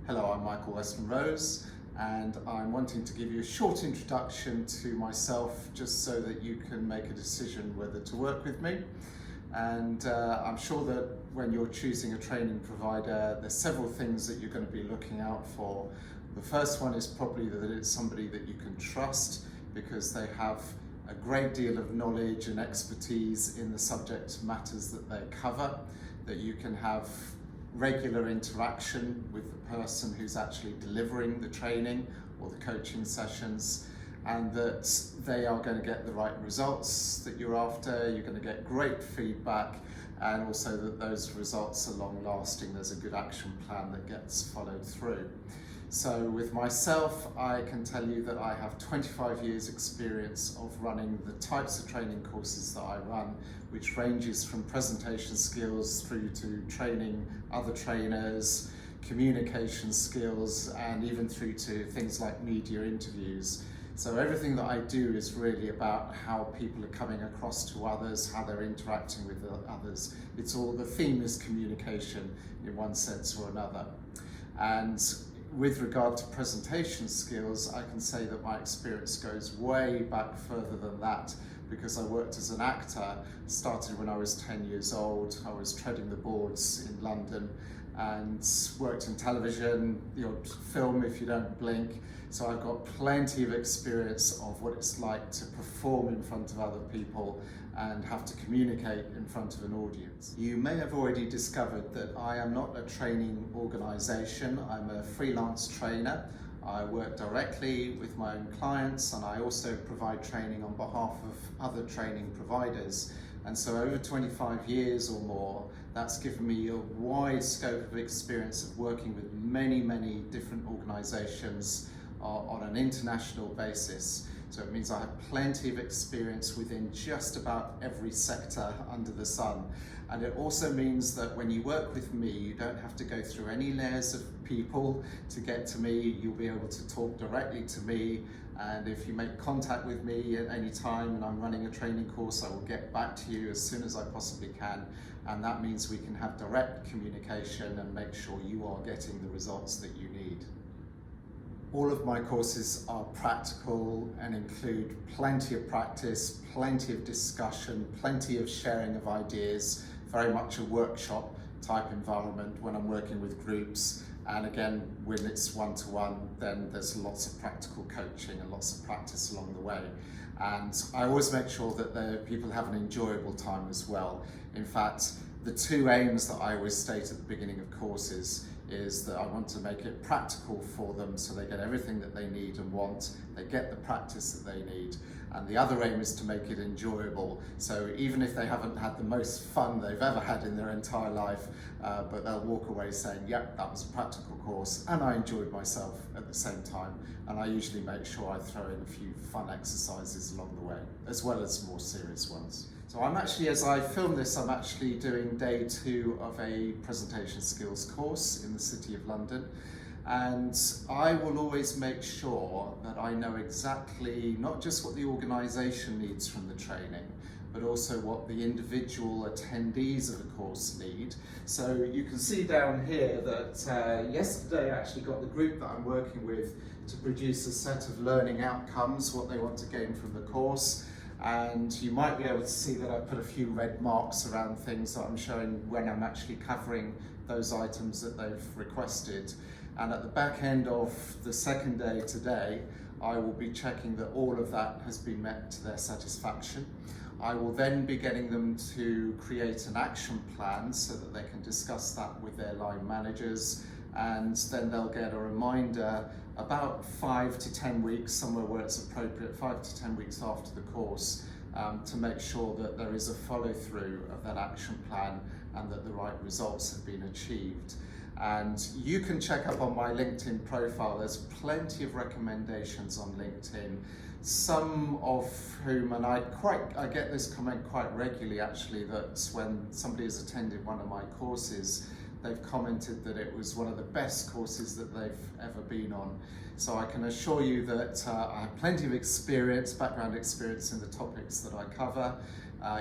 Hello, I'm Michael Westland-Rose, and I'm wanting to give you a short introduction to myself just so that you can make a decision whether to work with me. And I'm sure that when you're choosing a training provider, there's several things that you're going to be looking out for. The first one is probably that it's somebody that you can trust because they have a great deal of knowledge and expertise in the subject matters that they cover, that you can have regular interaction with the person who's actually delivering the training or the coaching sessions, and that they are going to get the right results that you're after. You're going to get great feedback, and also that those results are long lasting. There's a good action plan that gets followed through. So with myself, I can tell you that I have 25 years experience of running the types of training courses that I run, which ranges from presentation skills through to training other trainers, communication skills, and even through to things like media interviews. So everything that I do is really about how people are coming across to others, how they're interacting with others. It's all, the theme is communication in one sense or another. And with regard to presentation skills, I can say that my experience goes way back further than that, because I worked as an actor, started when I was 10 years old. I was treading the boards in London and worked in television, the odd film if you don't blink. So I've got plenty of experience of what it's like to perform in front of other people and have to communicate in front of an audience. You may have already discovered that I am not a training organisation. I'm a freelance trainer. I work directly with my own clients, and I also provide training on behalf of other training providers. And so over 25 years or more, that's given me a wide scope of experience of working with many different organisations on an international basis. So it means I have plenty of experience within just about every sector under the sun. And it also means that when you work with me, you don't have to go through any layers of people to get to me. You'll be able to talk directly to me. And if you make contact with me at any time and I'm running a training course, I will get back to you as soon as I possibly can. And that means we can have direct communication and make sure you are getting the results that you need. All of my courses are practical and include plenty of practice, plenty of discussion, plenty of sharing of ideas, very much a workshop type environment when I'm working with groups. And again, when it's one-to-one, then there's lots of practical coaching and lots of practice along the way. And I always make sure that the people have an enjoyable time as well. In fact, the two aims that I always state at the beginning of courses is that I want to make it practical for them so they get everything that they need and want, they get the practice that they need. And the other aim is to make it enjoyable. So even if they haven't had the most fun they've ever had in their entire life, but they'll walk away saying, yep, that was a practical course and I enjoyed myself at the same time. And I usually make sure I throw in a few fun exercises along the way, as well as more serious ones. So I'm actually, as I film this, I'm actually doing day 2 of a presentation skills course in the City of London. And I will always make sure that I know exactly not just what the organisation needs from the training, but also what the individual attendees of the course need. So you can see down here that yesterday I actually got the group that I'm working with to produce a set of learning outcomes, what they want to gain from the course. And you might be able to see that I put a few red marks around things that I'm showing when I'm actually covering those items that they've requested. And at the back end of the second day today, I will be checking that all of that has been met to their satisfaction. I will then be getting them to create an action plan so that they can discuss that with their line managers, and then they'll get a reminder about 5 to 10 weeks, somewhere where it's appropriate, 5 to 10 weeks after the course, to make sure that there is a follow-through of that action plan and that the right results have been achieved. And you can check up on my LinkedIn profile. There's plenty of recommendations on LinkedIn, some of whom, and I get this comment quite regularly actually, that when somebody has attended one of my courses, they've commented that it was one of the best courses that they've ever been on. So I can assure you that I have plenty of experience, background experience in the topics that I cover.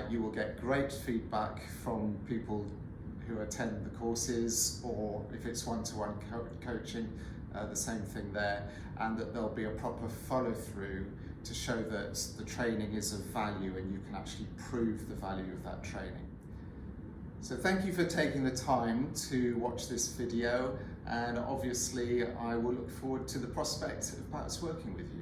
You will get great feedback from people who attend the courses, or if it's one-to-one coaching, the same thing there, and that there'll be a proper follow-through to show that the training is of value and you can actually prove the value of that training. So thank you for taking the time to watch this video, and obviously I will look forward to the prospect of perhaps working with you.